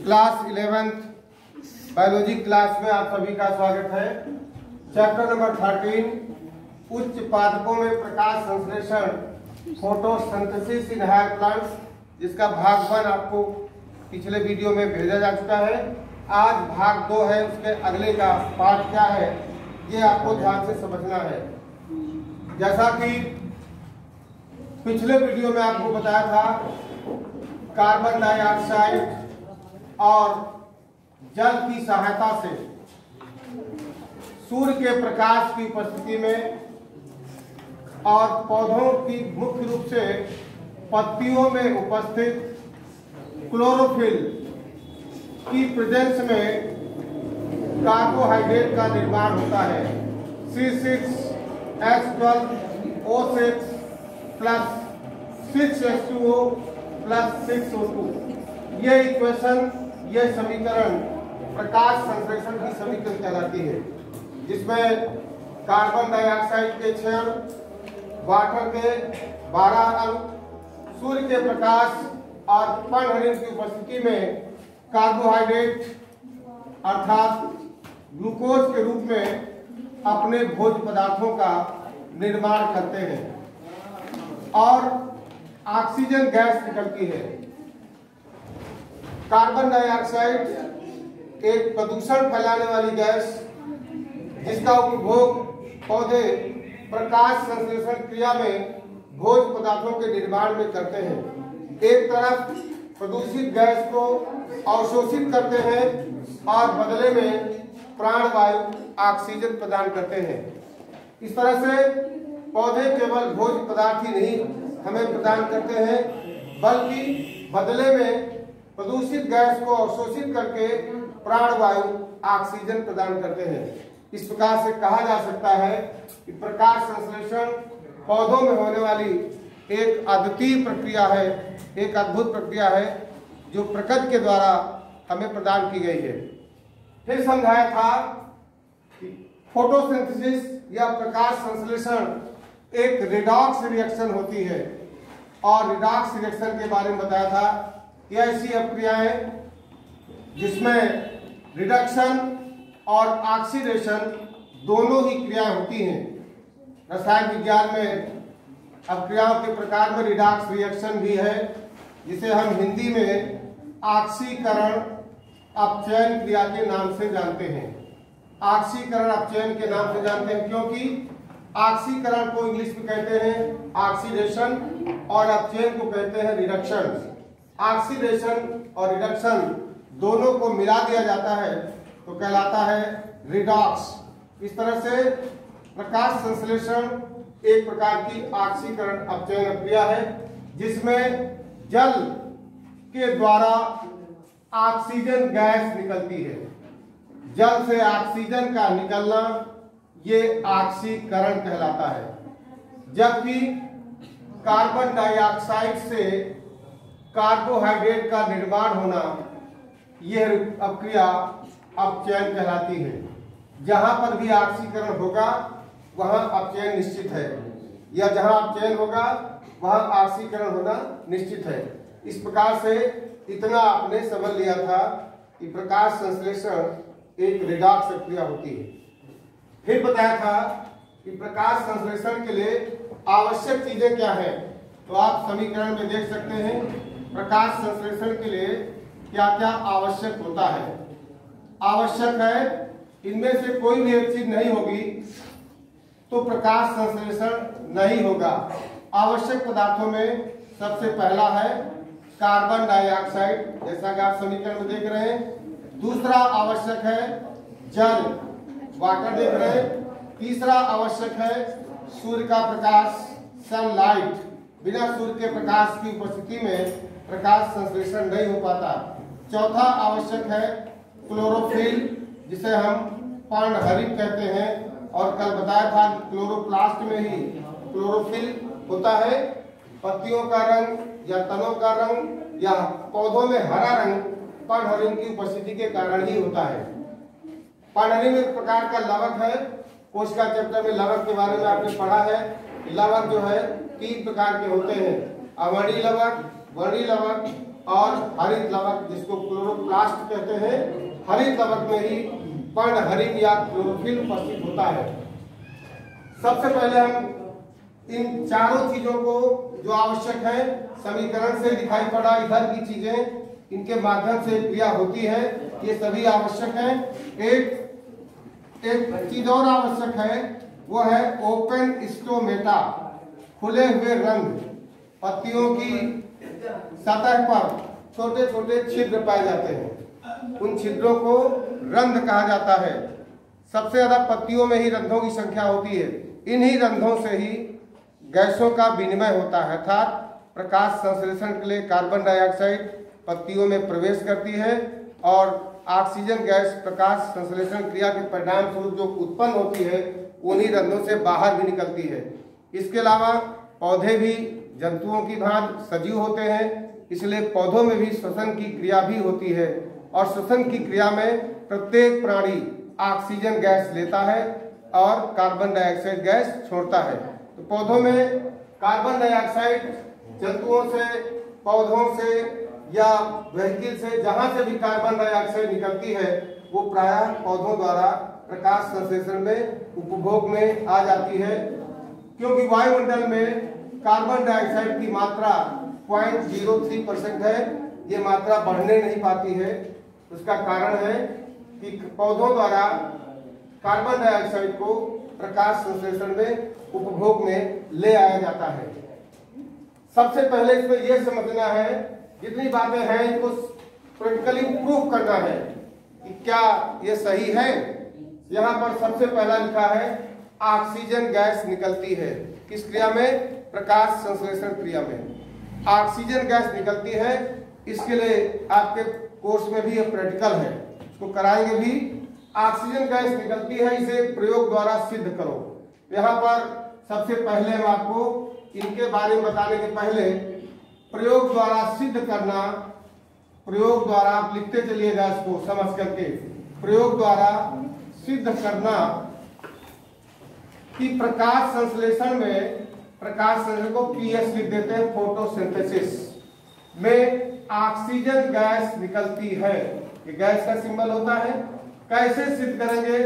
Class 11th biology class में आप सभी का स्वागत है। चैप्टर नंबर 13 उच्च पादपों में प्रकाश संश्लेषण फोटोसिंथेसिस इन हायर प्लांट्स, जिसका भाग 1 आपको पिछले वीडियो में भेजा जा चुका है। आज भाग 2 है, उसके अगले का पार्ट क्या है ये आपको ध्यान से समझना है। जैसा कि पिछले वीडियो में आपको बताया था, कार्बन डाइऑक्साइड और जल की सहायता से सूर्य के प्रकाश की उपस्थिति में और पौधों की मुख्य रूप से पत्तियों में उपस्थित क्लोरोफिल की प्रेजेंस में कार्बोहाइड्रेट का निर्माण होता है। C6H12O6 plus 6H2O plus 6O2, ये इक्वेशन, ये समीकरण प्रकाश संश्लेषण की समीकरण कहलाती है, जिसमें कार्बन डाइऑक्साइड के 6 अणु, वाटर के 12 अणु, सूर्य के प्रकाश और पर्णहरित की उपस्थिति में कार्बोहाइड्रेट अर्थात ग्लूकोज के रूप में अपने भोज्य पदार्थों का निर्माण करते हैं और ऑक्सीजन गैस निकलती है। कार्बन डाइऑक्साइड एक प्रदूषण फैलाने वाली गैस, जिसका उपभोग पौधे प्रकाश संश्लेषण क्रिया में भोज्य पदार्थों के निर्माण में करते हैं। एक तरफ प्रदूषित गैस को अवशोषित करते हैं और बदले में प्राणवायु ऑक्सीजन प्रदान करते हैं। इस तरह से पौधे केवल भोज्य पदार्थ ही नहीं हमें प्रदान करते हैं, बल्कि बदले में प्रदूषित गैस को अवशोषित करके प्राणवायु ऑक्सीजन प्रदान करते हैं। इस प्रकार से कहा जा सकता है कि प्रकाश संश्लेषण पौधों में होने वाली एक अद्वितीय प्रक्रिया है, एक अद्भुत प्रक्रिया है, जो प्रकृति के द्वारा हमें प्रदान की गई है। फिर समझाया था कि फोटोसिंथेसिस या प्रकाश संश्लेषण एक रिडॉक्स रिएक्शन होती है, और रिडॉक्स रिएक्शन के बारे में बताया था कि ऐसी प्रक्रियाएं जिसमें रिडक्शन और ऑक्सीडेशन दोनों ही क्रियाएं होती हैं। रसायन विज्ञान में अपक्रियाओं के प्रकार में रिडॉक्स रिएक्शन भी है, जिसे हम हिंदी में ऑक्सीकरण अपचयन क्रिया के नाम से जानते हैं। ऑक्सीकरण अपचयन के नाम से जानते हैं क्योंकि ऑक्सीकरण को इंग्लिश में कहते हैं ऑक्सीडेशन और अपचयन को कहते हैं रिडक्शन। ऑक्सीडेशन और रिडक्शन दोनों को मिला दिया जाता है तो कहलाता है रिडॉक्स। इस तरह से प्रकाश संश्लेषण एक प्रकार की ऑक्सीकरण अपचयन प्रक्रिया है, जिसमें जल के द्वारा ऑक्सीजन गैस निकलती है। जल से ऑक्सीजन का निकलना ये ऑक्सीकरण कहलाता है, जबकि कार्बन डाइऑक्साइड से कार्बोहाइड्रेट का निर्माण होना यह प्रक्रिया अपचयन कहलाती है। जहां पर भी ऑक्सीकरण होगा वहां अपचयन निश्चित है, या जहां अपचयन होगा वहां ऑक्सीकरण होना निश्चित है। इस प्रकार से इतना आपने समझ लिया था कि प्रकाश संश्लेषण एक रिडॉक्स प्रक्रिया होती है। फिर बताया था कि प्रकाश संश्लेषण के लिए आवश्यक चीजें क्या हैं, तो आप समीकरण में देख सकते हैं प्रकाश संश्लेषण के लिए क्या क्या आवश्यक होता है। आवश्यक है, इनमें से कोई भी एक चीज नहीं होगी तो प्रकाश संश्लेषण नहीं होगा। आवश्यक पदार्थों में सबसे पहला है कार्बन डाइऑक्साइड, जैसा कि आप समीकरण में देख रहे हैं। दूसरा आवश्यक है जल, वाटर देख रहे हैं। तीसरा आवश्यक है सूर्य का प्रकाश, सनलाइट। बिना सूर्य के प्रकाश की उपस्थिति में प्रकाश संश्लेषण नहीं हो पाता। चौथा आवश्यक है क्लोरोफिल, जिसे हम पर्णहरित कहते हैं, और कल बताया था क्लोरोप्लास्ट में ही क्लोरोफिल होता है। पत्तियों का रंग या तनों का रंग या पौधों में हरा रंग पर्णहरित की उपस्थिति के कारण ही होता है। पर्णहरित एक प्रकार का लवक है। कोशिका चैप्टर में लवक के बारे में आपने पढ़ा है। लवक जो है 3 प्रकार के होते हैं, अवर्णीय लवक, वर्णीय लवक और हरित लवक जिसको क्लोरोप्लास्ट कहते हैं, हरित लवक में ही पर्णहरित या क्लोरोफिल उपस्थित होता है। सबसे पहले हम इन चारों चीजों को जो आवश्यक है समीकरण से दिखाई पड़ा, इधर की चीजें इनके माध्यम से क्रिया होती है, ये सभी आवश्यक है। एक चीज और आवश्यक है, वो है ओपन स्टोमेटा, खुले हुए रंध्र। पत्तियों की सतह पर छोटे छोटे छिद्र पाए जाते हैं, उन छिद्रों को रंध्र कहा जाता है। सबसे ज्यादा पत्तियों में ही रंध्रों की संख्या होती है। इन्हीं रंध्रों से ही गैसों का विनिमय होता है, अर्थात प्रकाश संश्लेषण के लिए कार्बन डाइऑक्साइड पत्तियों में प्रवेश करती है और ऑक्सीजन गैस प्रकाश संश्लेषण क्रिया के परिणाम स्वरूप जो उत्पन्न होती है उन्हीं रंध्रों से बाहर भी निकलती है। इसके अलावा पौधे भी जंतुओं की भांति सजीव होते हैं, इसलिए पौधों में भी श्वसन की क्रिया भी होती है और श्वसन की क्रिया में प्रत्येक प्राणी ऑक्सीजन गैस लेता है और कार्बन डाइऑक्साइड गैस छोड़ता है। तो पौधों में कार्बन डाइऑक्साइड जंतुओं से, पौधों से या व्हीकल से, जहां से भी कार्बन डाइऑक्साइड निकलती है वो प्रायः पौधों द्वारा प्रकाश संश्लेषण में उपभोग में आ जाती है। क्योंकि वायुमंडल में कार्बन डाइऑक्साइड की मात्रा 0.03% है, ये मात्रा बढ़ने नहीं पाती है। उसका कारण है कि पौधों द्वारा कार्बन डाइऑक्साइड को प्रकाश संश्लेषण में उपभोग में ले आया जाता है। सबसे पहले इसमें यह समझना है, जितनी बातें हैं इनको प्रैक्टिकली प्रूव करना है कि क्या ये सही है। यहाँ पर सबसे पहला लिखा है ऑक्सीजन गैस निकलती है। किस क्रिया में? प्रकाश संश्लेषण क्रिया में ऑक्सीजन गैस निकलती है। इसके लिए आपके कोर्स में भी ये प्रैक्टिकल है, इसको कराएंगे भी। ऑक्सीजन गैस निकलती है, इसे प्रयोग द्वारा सिद्ध करो। यहाँ पर सबसे पहले हम आपको इनके बारे में बताने के पहले प्रयोग द्वारा सिद्ध करना, प्रयोग द्वारा आप लिखते चलिएगा इसको समझ करके, प्रयोग द्वारा सिद्ध करना कि प्रकाश संश्लेषण में, प्रकाश संश्लेषण को पीएस लिख देते हैं, फोटोसिंथेसिस में ऑक्सीजन गैस निकलती है। ये गैस का सिंबल होता है। कैसे सिद्ध करेंगे?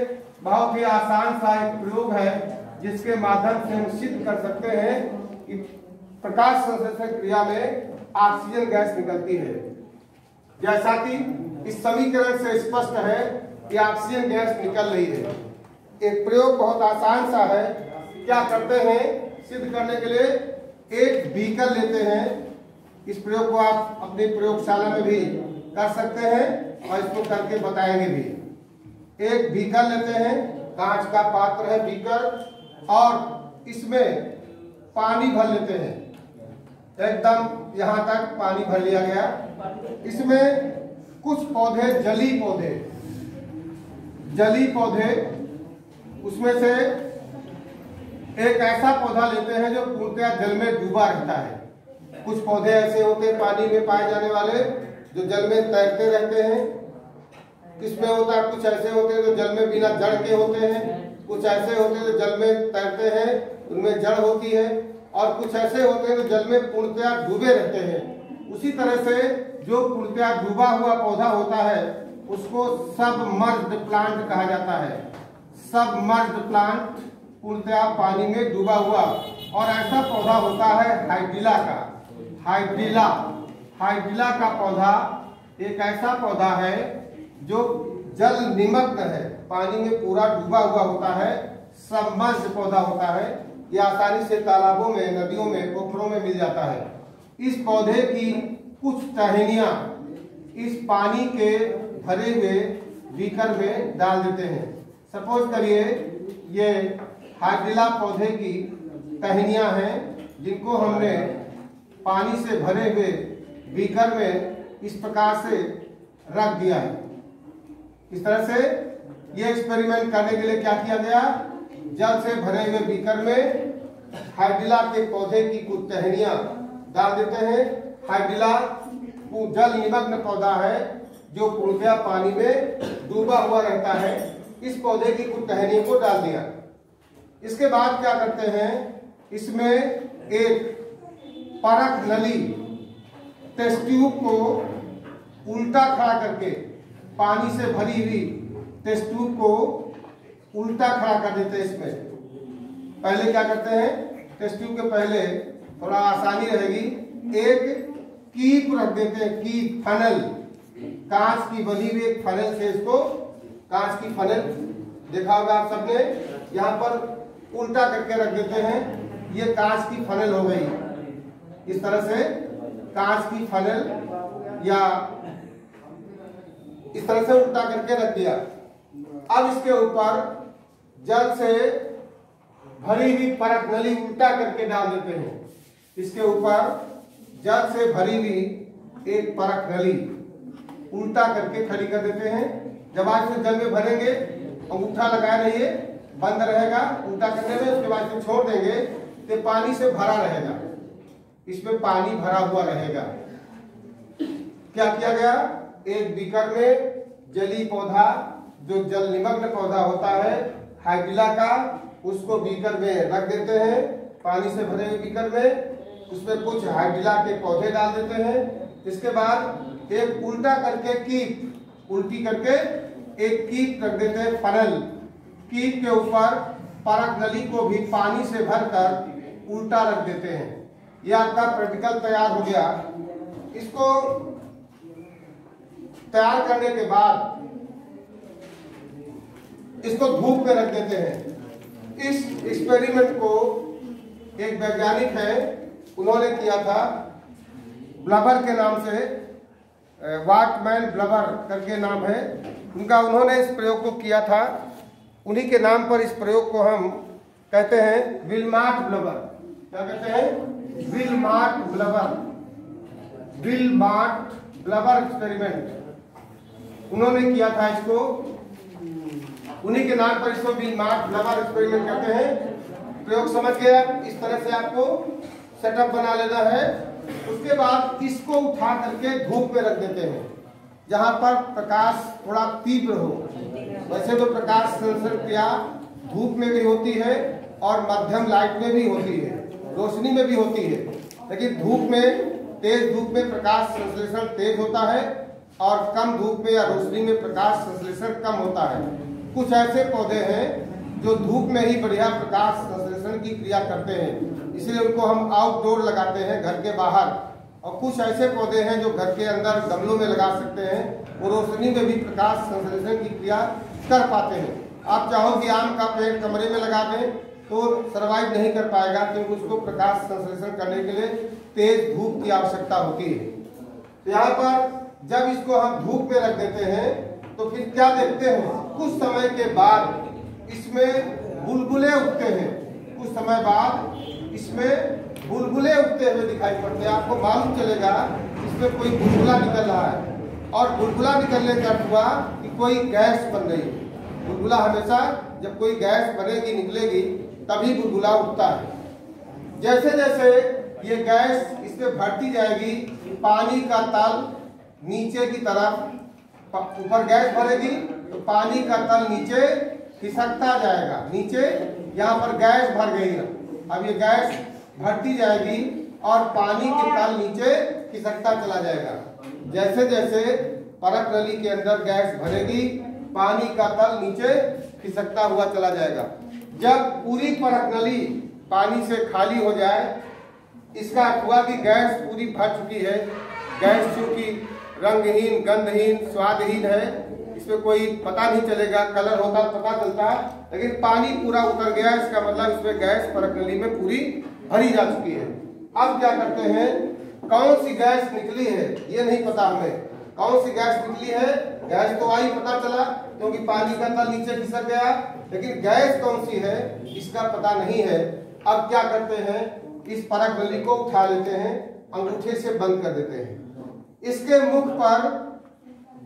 बहुत ही आसान सा एक प्रयोग है जिसके माध्यम से हम सिद्ध कर सकते हैं कि प्रकाश संश्लेषण क्रिया में ऑक्सीजन गैस निकलती है। जैसा कि इस समीकरण से स्पष्ट है कि ऑक्सीजन गैस निकल रही है। एक प्रयोग बहुत आसान सा है। क्या करते हैं? सिद्ध करने के लिए एक बीकर लेते हैं। इस प्रयोग को आप अपनी प्रयोगशाला में भी कर सकते हैं और इसको करके बताएंगे भी। एक बीकर लेते हैं, कांच का पात्र है बीकर, और इसमें पानी भर लेते हैं। एकदम यहाँ तक पानी भर लिया गया। इसमें कुछ पौधे, जली पौधे, उसमें से एक ऐसा पौधा लेते हैं जो पूर्णतः जल में डूबा रहता है। कुछ पौधे ऐसे होते हैं पानी में पाए जाने वाले जो जल में तैरते रहते हैं। किसमें होता है? कुछ ऐसे होते हैं जो जल में बिना जड़ के होते हैं, कुछ ऐसे होते हैं जो जल में तैरते हैं, उनमें जड़ होती है, और कुछ ऐसे होते हैं जो जल में पूर्णतः डूबे रहते हैं। उसी तरह से जो पूर्णतः डूबा हुआ पौधा होता है उसको सबमर्ज्ड प्लांट कहा जाता है। सबमर्ज्ड प्लांट, पूर्णतः पानी में डूबा हुआ। और ऐसा पौधा होता है हाइड्रिला का। हाइड्रिला का पौधा एक ऐसा पौधा है जो जल निमग्न है, पानी में पूरा डूबा हुआ होता है, सबमर्ज्ड पौधा होता है। यह आसानी से तालाबों में, नदियों में, पोखरों में मिल जाता है। इस पौधे की कुछ टहनियां इस पानी के भरे हुए बीकर में डाल देते हैं। सपोज करिए ये हाइड्रिला पौधे की टहनियां हैं जिनको हमने पानी से भरे हुए बीकर में इस प्रकार से रख दिया है। इस तरह से ये एक्सपेरिमेंट करने के लिए क्या किया गया? जल से भरे हुए बीकर में हाइड्रिला के पौधे की कुछ टहनियां डाल देते हैं। हाइड्रिला जल निमग्न पौधा है जो पूर्णतः पानी में डूबा हुआ रहता है। इस पौधे की कुछ टहनियों को डाल दिया। इसके बाद क्या करते हैं? इसमें एक परख नली टेस्ट ट्यूब को उल्टा खड़ा करके, पानी से भरी हुई टेस्ट ट्यूब को उल्टा खड़ा कर देते हैं। इसमें पहले क्या करते हैं, टेस्ट ट्यूब के पहले थोड़ा आसानी रहेगी, एक कीप रख देते हैं, कीप फनल, कांच की बनी हुई एक फनल से इसको, कांच की फनल देखा होगा आप सबने, यहाँ पर उल्टा करके रख देते हैं। ये कांच की फनल हो गई। इस तरह से कांच की फनल या इस तरह से उल्टा करके रख दिया। अब इसके ऊपर जल से भरी हुई परत नली उल्टा करके डाल देते हैं। इसके ऊपर जल से भरी हुई एक परत नली उल्टा करके खड़ी कर देते हैं। जब आज से जल में भरेंगे, अंगूठा लगाए रहिए, बंद रहेगा उल्टा करने में, उसके बाद से छोड़ देंगे तो पानी से भरा रहेगा, इसमें पानी भरा हुआ रहेगा। क्या किया गया, एक बीकर में जली पौधा, जो जल निमग्न पौधा होता है हाइड्रिला का, उसको बीकर में रख देते हैं, पानी से भरे हुए बीकर में, उसमें कुछ हाइड्रिला के पौधे डाल देते हैं। इसके बाद एक उल्टा करके कीप, उल्टी करके एक कीप रख देते हैं फनल, कीप के ऊपर परत नली को भी पानी से भरकर उल्टा रख देते हैं। यह आपका प्रैक्टिकल तैयार हो गया। इसको तैयार करने के बाद इसको धूप में रख देते हैं। इस एक्सपेरिमेंट को एक वैज्ञानिक है, उन्होंने किया था, ब्लबर के नाम से, वाटमैन ब्लबर करके नाम है उनका, उन्होंने इस प्रयोग को किया था। उन्हीं के नाम पर इस प्रयोग को हम कहते हैं विलमार्ट ब्लबर। क्या कहते हैं, विलमार्ट ब्लबर, विलमार्ट ब्लबर एक्सपेरिमेंट उन्होंने किया था। इसको उन्हीं के नाम पर इसको विलमार्ट ब्लबर एक्सपेरिमेंट कहते हैं। प्रयोग समझ गया। इस तरह से आपको सेटअप बना लेना है। उसके बाद इसको उठा करके धूप में रख देते हैं, जहां पर प्रकाश थोड़ा तीव्र हो। वैसे तो प्रकाश संश्लेषण क्रिया धूप में भी होती है और मध्यम लाइट में भी होती है, रोशनी में भी होती है, लेकिन धूप में, तेज धूप में प्रकाश संश्लेषण तेज होता है और कम धूप में या रोशनी में प्रकाश संश्लेषण कम होता है। कुछ ऐसे पौधे हैं जो धूप में ही बढ़िया प्रकाश संश्लेषण की क्रिया करते हैं, इसलिए उनको हम आउटडोर लगाते हैं, घर के बाहर। और कुछ ऐसे पौधे हैं जो घर के अंदर गमलों में लगा सकते हैं, वो रोशनी में भी प्रकाश संश्लेषण की क्रिया कर पाते हैं। आप चाहो कि आम का पेड़ कमरे में लगा दें तो सरवाइव नहीं कर पाएगा, क्योंकि उसको प्रकाश संश्लेषण करने के लिए तेज धूप की आवश्यकता होती है। तो यहाँ पर जब इसको हम धूप में रख देते हैं तो फिर क्या देखते हैं, कुछ समय के बाद इसमें बुलबुले उठते हैं। कुछ समय बाद इसमें बुलबुले उठते हुए दिखाई पड़ते हैं। आपको मालूम चलेगा इसमें कोई बुलबुला निकल रहा है, और बुलबुला निकलने का अर्थ हुआ कि कोई गैस बन रही है। बुलबुला हमेशा जब कोई गैस बनेगी, निकलेगी, तभी बुलबुला उठता है। जैसे जैसे ये गैस इसमें भरती जाएगी, पानी का तल नीचे की तरफ, ऊपर गैस भरेगी तो पानी का तल नीचे खिसकता जाएगा। नीचे यहाँ पर गैस भर गई है, अब ये गैस भरती जाएगी और पानी के तल नीचे खिसकता चला जाएगा। जैसे जैसे परत नली के अंदर गैस भरेगी, पानी का तल नीचे खिसकता हुआ चला जाएगा। जब पूरी परत नली पानी से खाली हो जाए, इसका अर्थ हुआ कि गैस पूरी भर चुकी है। गैस चूंकि रंगहीन, गंधहीन, स्वादहीन है, इसमें कोई पता नहीं चलेगा, कलर होता पता चलता, लेकिन पानी पूरा उतर गया, इसका मतलब इसमें गैस परत नली में पूरी भरी जा चुकी है। अब क्या करते हैं, कौन सी गैस निकली है ये नहीं पता हमें, कौन सी गैस निकली है। गैस तो आई, पता चला, क्योंकि पानी का तल नीचे खिसक गया, लेकिन गैस कौन सी है इसका पता नहीं है। अब क्या करते हैं, इस परत नली को उठा लेते हैं, अंगूठे से बंद कर देते हैं। इसके मुख पर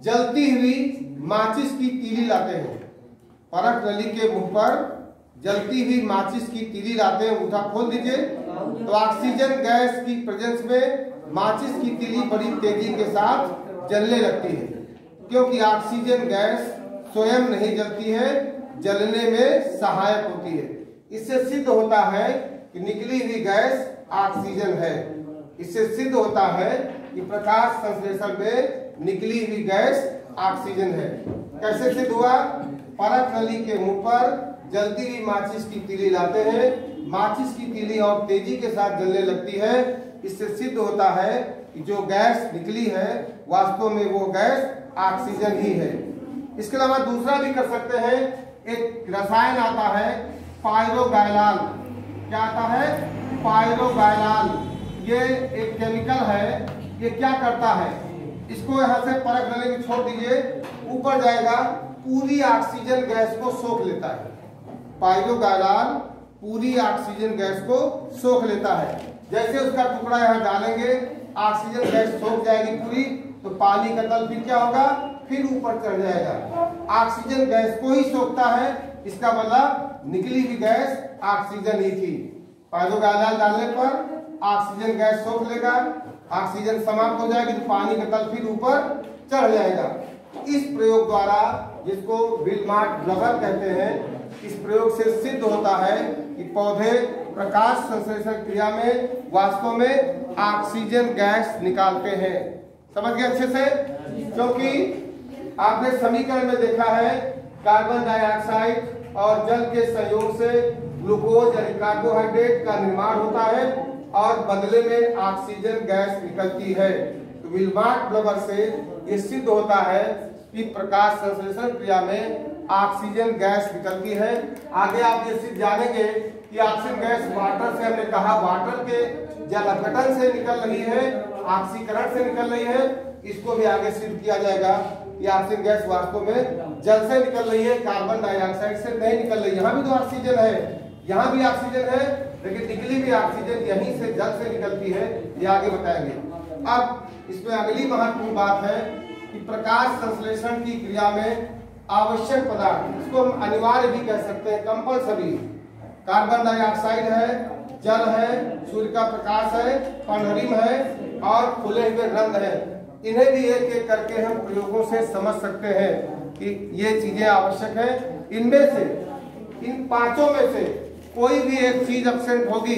जलती हुई माचिस की तीली लाते हैं। परत नली के मुख पर जलती हुई माचिस की तीली लाते हैं। अंगूठा खोल दीजिए तो ऑक्सीजन गैस की प्रेजेंस में माचिस की तीली बड़ी तेजी के साथ जलने लगती है, क्योंकि ऑक्सीजन गैस स्वयं नहीं जलती है, जलने में सहायक होती है। इससे सिद्ध होता है कि निकली हुई गैस ऑक्सीजन है। इससे सिद्ध होता है कि प्रकाश संश्लेषण में निकली हुई गैस ऑक्सीजन है। कैसे सिद्ध हुआ? परख नली के मुंह पर जलती हुई माचिस की तीली लाते हैं, माचिस की तीली और तेजी के साथ जलने लगती है। इससे सिद्ध होता है कि जो गैस निकली है वास्तव में वो गैस ऑक्सीजन ही है। इसके अलावा दूसरा भी कर सकते हैं, एक रसायन आता है पायरोगायलाल। क्या आता है? पायरोगायलाल। ये एक केमिकल है। ये क्या करता है? इसको यहाँ से परख नली में छोड़ दीजिए, ऊपर जाएगा, पूरी ऑक्सीजन गैस को सोख लेता है। पायरोगायलाल पूरी ऑक्सीजन गैस को सोख लेता है। जैसे उसका टुकड़ा यहाँ डालेंगे, ऑक्सीजन गैस सोख जाएगी पूरी, तो पानी का तल फिर क्या होगा? फिर ऊपर चढ़ जाएगा। ऑक्सीजन गैस को ही सोखता है, इसका मतलब निकली हुई गैस ऑक्सीजन ही थी। पायरोगायलाल डालने पर ऑक्सीजन गैस सोख लेगा, ऑक्सीजन समाप्त हो जाएगी तो पानी का तल फिर ऊपर चढ़ जाएगा। इस प्रयोग द्वारा, जिसको विल्माट-ब्लबर कहते हैं, इस प्रयोग से सिद्ध होता है कि पौधे प्रकाश संश्लेषण क्रिया में वास्तव में ऑक्सीजन गैस निकालते हैं। समझ गए अच्छे से? क्योंकि आपने समीकरण में देखा है कार्बन डाइऑक्साइड और जल के संयोग से ग्लूकोज यानी कार्बोहाइड्रेट का निर्माण होता है और बदले में ऑक्सीजन गैस निकलती है। तो विल्माट-ब्लबर से ये सिद्ध होता है कि प्रकाश संश्लेषण क्रिया में ऑक्सीजन गैस निकलती है। आगे आप ये सिद्ध जानेंगे कि ऑक्सीजन गैस वाटर से, हमने कहा वाटर के जल अपघटन से निकल रही है, ऑक्सीकरण से निकल रही है। इसको भी आगे सिद्ध किया जाएगा कि ऑक्सीजन गैस वास्तव में जल से निकल रही है, कार्बन डाइऑक्साइड से नहीं निकल रही। यहाँ भी तो ऑक्सीजन है, यहाँ भी ऑक्सीजन है, लेकिन निकली भी ऑक्सीजन यहीं से जल से निकलती है, ये आगे बताएंगे। अब इसमें अगली महत्वपूर्ण बात है कि प्रकाश संश्लेषण की क्रिया में आवश्यक पदार्थ, इसको हम अनिवार्य भी कह सकते हैं, कंपल्सरी, कार्बन डाइऑक्साइड है, जल है, सूर्य का प्रकाश है, पनहरिम है और खुले हुए रंध्र है। इन्हें भी एक एक करके हम प्रयोगों से समझ सकते हैं कि ये चीजें आवश्यक है। इनमें से, इन पांचों में से कोई भी एक चीज एब्सेंट होगी,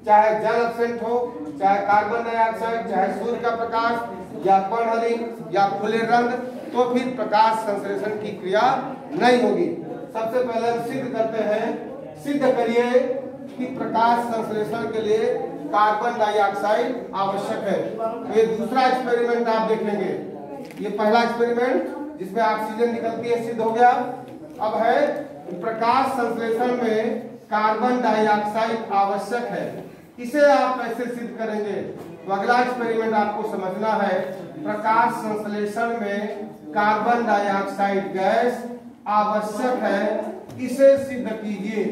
चाहे जल एब्सेंट हो, चाहे कार्बन डाइऑक्साइड, चाहे सूर्य का प्रकाश या पनहरिम या खुले रंध्र, तो फिर प्रकाश संश्लेषण की क्रिया नहीं होगी। सबसे पहले हम सिद्ध करते हैं, सिद्ध करिए कि प्रकाश संश्लेषण के लिए कार्बन डाइऑक्साइड आवश्यक है। तो ये दूसरा एक्सपेरिमेंट आप देखेंगे। ये पहला एक्सपेरिमेंट जिसमें ऑक्सीजन निकलती है सिद्ध हो गया। अब है प्रकाश संश्लेषण में कार्बन डाइऑक्साइड आवश्यक है। इसे आप कैसे सिद्ध करेंगे? तो अगला एक्सपेरिमेंट आपको समझना है, प्रकाश संश्लेषण में कार्बन डाइऑक्साइड गैस आवश्यक है, इसे सिद्ध कीजिए।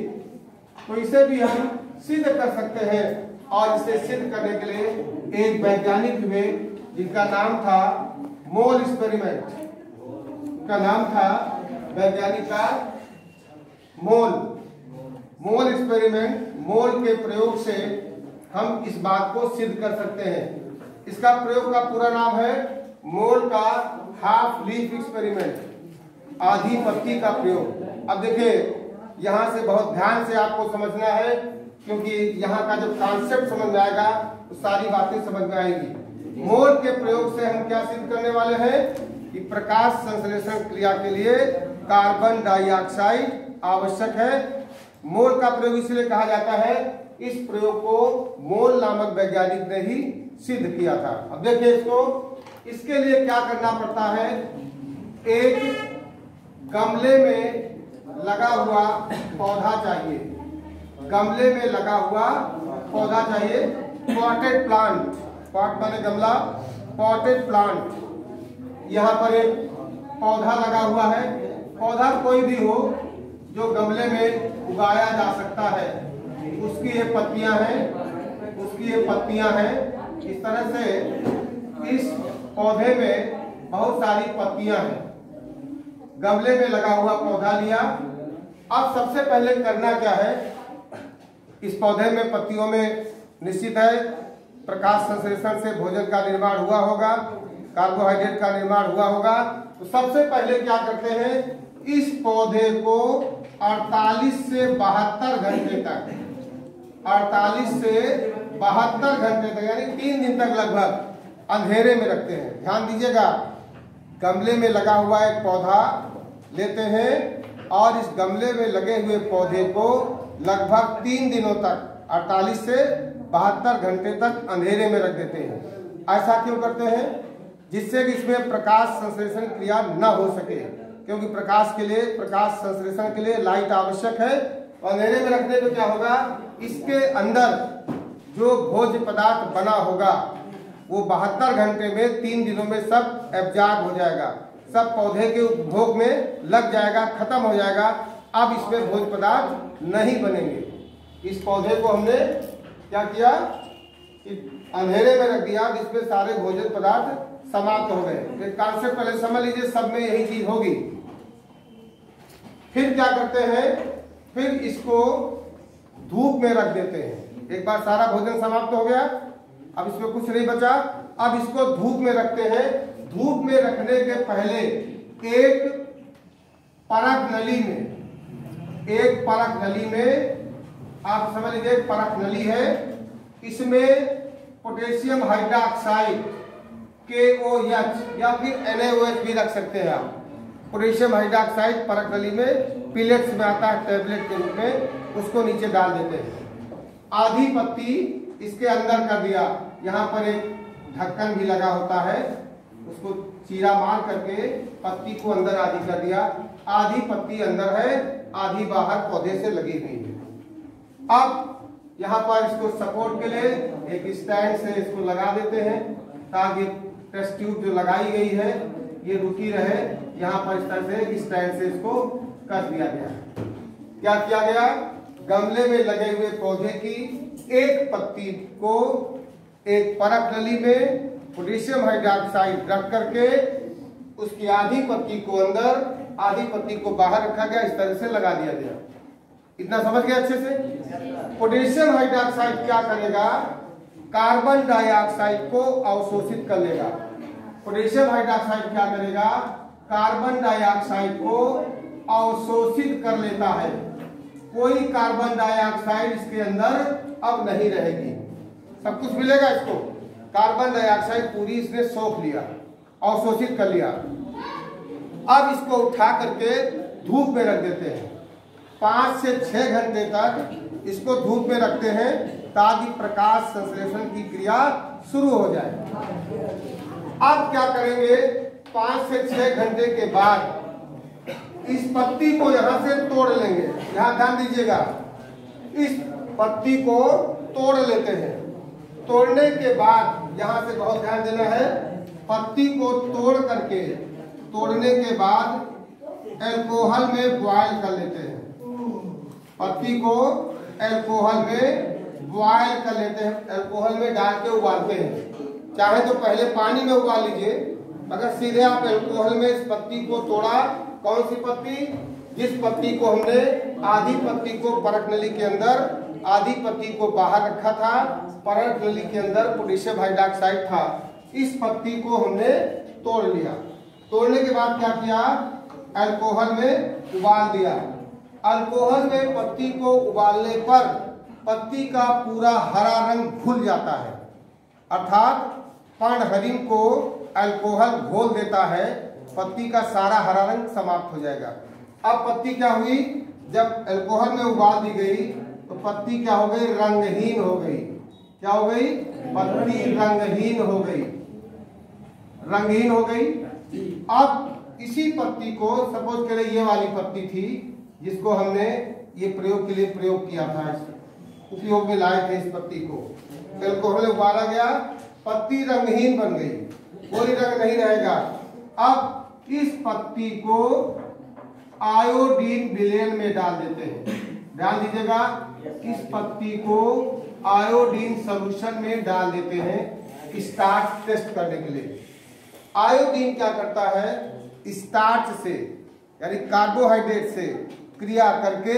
तो इसे भी हम सिद्ध कर सकते हैं और इसे सिद्ध करने के लिए एक वैज्ञानिक हुए जिनका नाम था मोल एक्सपेरिमेंट। का नाम था वैज्ञानिक का मोल एक्सपेरिमेंट। मोल के प्रयोग से हम इस बात को सिद्ध कर सकते हैं। इसका प्रयोग का पूरा नाम है मोल का हाफ लीफ एक्सपेरिमेंट, आधी पत्ती का प्रयोग। अब देखिए, यहाँ से बहुत ध्यान से आपको समझना है, क्योंकि यहाँ का जब कॉन्सेप्ट समझ में आएगा तो सारी बातें समझ में आएगी। मोल के प्रयोग से हम क्या सिद्ध करने वाले हैं कि प्रकाश संश्लेषण क्रिया के लिए कार्बन डाइऑक्साइड आवश्यक है। मोल का प्रयोग इसलिए कहा जाता है, इस प्रयोग को मोल नामक वैज्ञानिक ने ही सिद्ध किया था। अब देखिए इसको, इसके लिए क्या करना पड़ता है, एक गमले में लगा हुआ पौधा चाहिए, गमले में लगा हुआ पौधा चाहिए, पॉटेड प्लांट, पॉट माने गमला, पॉटेड प्लांट। यहाँ पर एक पौधा लगा हुआ है, पौधा कोई भी हो जो गमले में उगाया जा सकता है। उसकी ये पत्तियां हैं, उसकी ये पत्तियां हैं। इस तरह से इस पौधे में बहुत सारी पत्तियां हैं। गमले में लगा हुआ पौधा लिया। अब सबसे पहले करना क्या है, इस पौधे में पत्तियों में निश्चित है प्रकाश संश्लेषण से भोजन का निर्माण हुआ होगा, कार्बोहाइड्रेट का निर्माण हुआ होगा। तो सबसे पहले क्या करते हैं, इस पौधे को 48 से 72 घंटे तक, 48 से 72 घंटे तक यानी 3 दिन तक लगभग अंधेरे में रखते हैं। ध्यान दीजिएगा, गमले में लगा हुआ एक पौधा लेते हैं और इस गमले में लगे हुए पौधे को लगभग 3 दिनों तक 48 से 72 घंटे तक अंधेरे में रख देते हैं। ऐसा क्यों करते हैं? जिससे कि इसमें प्रकाश संश्लेषण क्रिया न हो सके, क्योंकि प्रकाश संश्लेषण के लिए लाइट आवश्यक है। अंधेरे में रखने पे क्या होगा, इसके अंदर जो भोज्य पदार्थ बना होगा वो 72 घंटे में 3 दिनों में सब एब्जॉर्ब हो जाएगा, सब पौधे के उपभोग में लग जाएगा, खत्म हो जाएगा। अब इसमें भोज्य पदार्थ नहीं बनेंगे। इस पौधे को हमने क्या किया, अंधेरे में रख दिया जिसमें सारे भोजन पदार्थ समाप्त हो गए। कॉन्सेप्ट पहले समझ लीजिए, सब में यही चीज होगी। फिर क्या करते हैं, फिर इसको धूप में रख देते हैं। एक बार सारा भोजन समाप्त हो गया, अब इसमें कुछ नहीं बचा, अब इसको धूप में रखते हैं। धूप में रखने के पहले एक परख नली में आप समझ लीजिए, परख नली है, इसमें पोटेशियम हाइड्रोक्साइड KOH या फिर NaOH भी रख सकते हैं आप। पोटेशियम हाइड्रोक्साइड परख नली में पिलेट्स में आता है, टैबलेट के रूप में, उसको नीचे डाल देते हैं। आधी पत्ती इसके अंदर कर दिया, यहाँ पर एक ढक्कन भी लगा होता है, उसको चीरा मार करके पत्ती को अंदर आधी कर दिया। आधी पत्ती अंदर है, आधी बाहर पौधे से लगी हुई है। अब यहाँ पर इसको सपोर्ट के लिए एक स्टैंड से इसको लगा देते हैं ताकि टेस्ट ट्यूब जो लगाई गई है ये रुकी रहे। यहाँ पर इस तरह से स्टैंड से इसको कर दिया गया। क्या किया गया, गमले में लगे हुए पौधे की एक पत्ती को एक परख नली में पोटेशियम हाइड्रोक्साइड रख करके उसकी आधी पत्ती को अंदर, आधी पत्ती को बाहर रखा गया, इस तरह से लगा दिया गया। इतना समझ गए अच्छे से? पोटेशियम हाइड्रोक्साइड क्या करेगा, कार्बन डाइऑक्साइड को अवशोषित कर लेगा। पोटेशियम हाइड्रोक्साइड क्या करेगा, कार्बन डाइऑक्साइड को अवशोषित कर लेता है। कोई कार्बन डाइऑक्साइड इसके अंदर अब नहीं रहेगी, सब कुछ मिलेगा इसको। कार्बन डाइऑक्साइड पूरी इसने सोख लिया, अवशोषित कर लिया। अब इसको उठा करके धूप में रख देते हैं। 5 से 6 घंटे तक इसको धूप में रखते हैं ताकि प्रकाश संश्लेषण की क्रिया शुरू हो जाए। अब क्या करेंगे, 5 से 6 घंटे के बाद इस पत्ती को यहां से तोड़ लेंगे। यहां ध्यान दीजिएगा, इस पत्ती को तोड़ लेते हैं। तोड़ने के बाद यहां से बहुत ध्यान देना है, पत्ती को तोड़ करके तोड़ने के बाद अल्कोहल में बॉयल कर लेते हैं। पत्ती को अल्कोहल में बॉयल कर लेते हैं, अल्कोहल में डाल के उबालते हैं। चाहे तो पहले पानी में उबाल लीजिए, अगर सीधे आप अल्कोहल में इस पत्ती को तोड़ा, कौन सी पत्ती, जिस पत्ती को हमने आधी पत्ती को परख नली के अंदर, आधी पत्ती को बाहर रखा था, परख नली के अंदर पोटेशियम हाइड्रोक्साइड था, इस पत्ती को हमने तोड़ लिया। तोड़ने के बाद क्या किया, अल्कोहल में उबाल दिया। अल्कोहल में पत्ती को उबालने पर पत्ती का पूरा हरा रंग भूल जाता है, अर्थात पर्णहरिण को अल्कोहल घोल देता है, पत्ती का सारा हरा रंग समाप्त हो जाएगा। अब पत्ती क्या हुई, जब अल्कोहल में उबाल दी गई तो पत्ती क्या हो गई, रंगहीन हो गई। क्या हो गई, पत्ती रंगहीन हो गई, रंगहीन हो गई। अब इसी पत्ती को, सपोज करें ये वाली पत्ती थी जिसको हमने ये प्रयोग के लिए प्रयोग किया था, उपयोग में लाए थे इस पत्ती को, अल्कोहल में उबाला गया, पत्ती रंगहीन बन गई, कोई रंग नहीं रहेगा। अब इस पत्ती को आयोडीन विलेन में डाल देते हैं। ध्यान दीजिएगा, इस पत्ती को आयोडीन सॉल्यूशन में डाल देते हैं स्टार्च टेस्ट करने के लिए। आयोडीन क्या करता है, स्टार्च से यानी कार्बोहाइड्रेट से क्रिया करके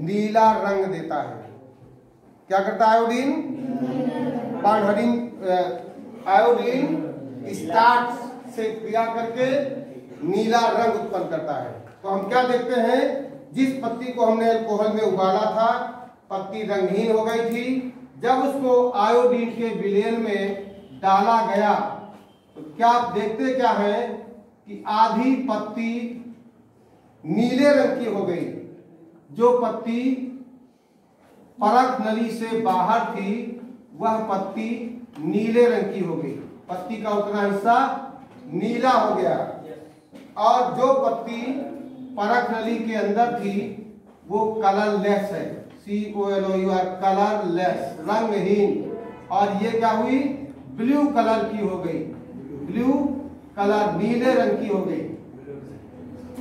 नीला रंग देता है। क्या करता है आयोडीन, आयोडीन स्टार्च से क्रिया करके नीला रंग उत्पन्न करता है। तो हम क्या देखते हैं, जिस पत्ती को हमने अल्कोहल में उबाला था, पत्ती रंगहीन हो गई थी, जब उसको आयोडीन के विलेन में डाला गया तो क्या आप देखते क्या है कि आधी पत्ती नीले रंग की हो गई। जो पत्ती परख नली से बाहर थी वह पत्ती नीले रंग की हो गई। पत्ती का उतना हिस्सा नीला हो गया। और जो पत्ती परख नली के अंदर थी वो कलरलेस है। COLOUR, कलरलेस, रंगहीन। और ये क्या हुई? ब्लू कलर की हो गई। ब्लू कलर, नीले रंग की हो गई,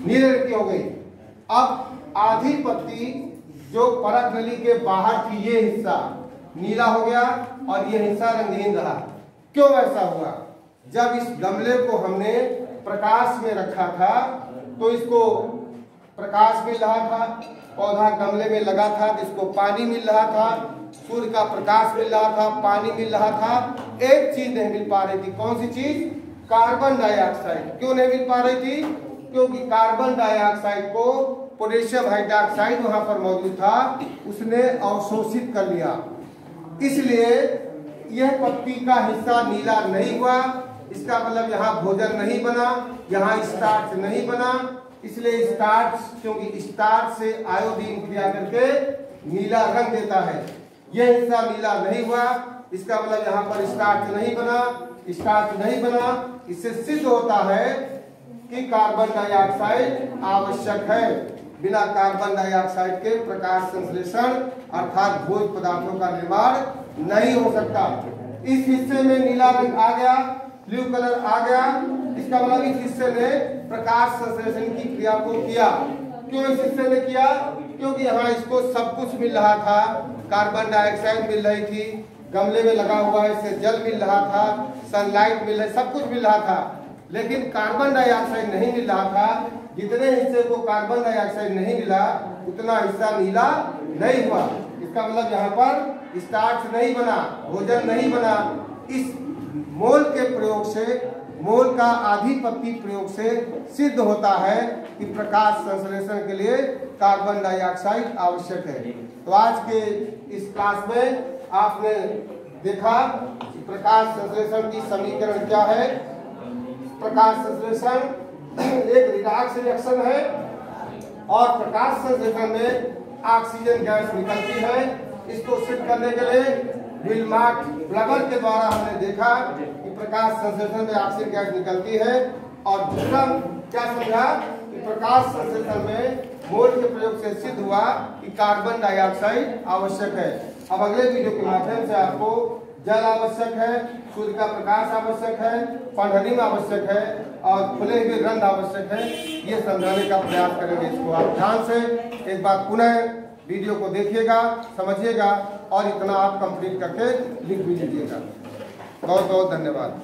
नीले रंग की हो गई। अब आधी पत्ती जो परख नली के बाहर थी ये हिस्सा नीला हो गया और ये हिस्सा रंगहीन रहा। क्यों ऐसा हुआ? जब इस गमले को हमने प्रकाश में रखा था तो इसको प्रकाश मिल रहा था, पौधा गमले में लगा था, जिसको पानी मिल रहा था, सूर्य का प्रकाश मिल रहा था, पानी मिल रहा था। एक चीज नहीं मिल पा रही थी। कौन सी चीज? Carbon dioxide. क्यों नहीं मिल पा रही थी? क्योंकि कार्बन डाइऑक्साइड को पोटेशियम हाइड्रोक्साइड वहां पर मौजूद था, उसने अवशोषित कर लिया। इसलिए यह पत्ती का हिस्सा नीला नहीं हुआ। इसका मतलब यहाँ भोजन नहीं बना, यहाँ स्टार्च नहीं बना। इसलिए स्टार्च, क्योंकि स्टार्च से आयोडीन क्रिया करके नीला रंग देता है, यह हिस्सा नीला नहीं हुआ। इसका मतलब यहाँ पर स्टार्च नहीं बना, स्टार्च नहीं बना। इससे सिद्ध होता है कि कार्बन डाइऑक्साइड आवश्यक है। बिना कार्बन डाइऑक्साइड के प्रकाश संश्लेषण अर्थात भोज्य पदार्थों का निर्माण नहीं हो सकता। इस हिस्से में नीला रंग आ गया, ब्लू कलर आ गया। इसका मतलब इस हिस्से ने प्रकाश संश्लेषण की क्रिया को किया। क्यों इस हिस्से ने किया? क्योंकि यहाँ इसको सब कुछ मिल रहा था। कार्बन डाइऑक्साइड मिल रही थी, गमले में लगा हुआ है, इससे जल मिल रहा था, सनलाइट मिल रही, सब कुछ मिल रहा था। लेकिन कार्बन डाइऑक्साइड नहीं मिल रहा था। जितने हिस्से को कार्बन डाइऑक्साइड नहीं मिला उतना हिस्सा नीला नहीं हुआ। इसका मतलब यहाँ पर स्टार्च नहीं बना, भोजन नहीं बना। इस मोल के प्रयोग से, मोल का आधी पत्ती प्रयोग से सिद्ध होता है कि प्रकाश संश्लेषण के लिए कार्बन डाइऑक्साइड आवश्यक है। तो आज के इस क्लास में आपने देखा कि प्रकाश संश्लेषण की समीकरण क्या है। प्रकाश संश्लेषण एक रिडॉक्स रिएक्शन है और प्रकाश संश्लेषण में ऑक्सीजन गैस निकलती है। इसको सिद्ध करने के लिए विल्माट ब्लबर के द्वारा हमने देखा कि प्रकाश संश्लेषण में ऑक्सीजन गैस निकलती है। और दूसरा क्या समझा कि प्रकाश संश्लेषण में मोल के प्रयोग से सिद्ध हुआ कि कार्बन डाइऑक्साइड आवश्यक है। अब अगले वीडियो के माध्यम से आपको जल आवश्यक है, सूर्य का प्रकाश आवश्यक है, पंडरिंग आवश्यक है और खुले हुए रंध्र आवश्यक है, ये समझाने का प्रयास करेंगे। इसको आप ध्यान से एक बार पुनः वीडियो को देखिएगा, समझिएगा और इतना आप कंप्लीट करके लिख भी लीजिएगा। बहुत बहुत धन्यवाद।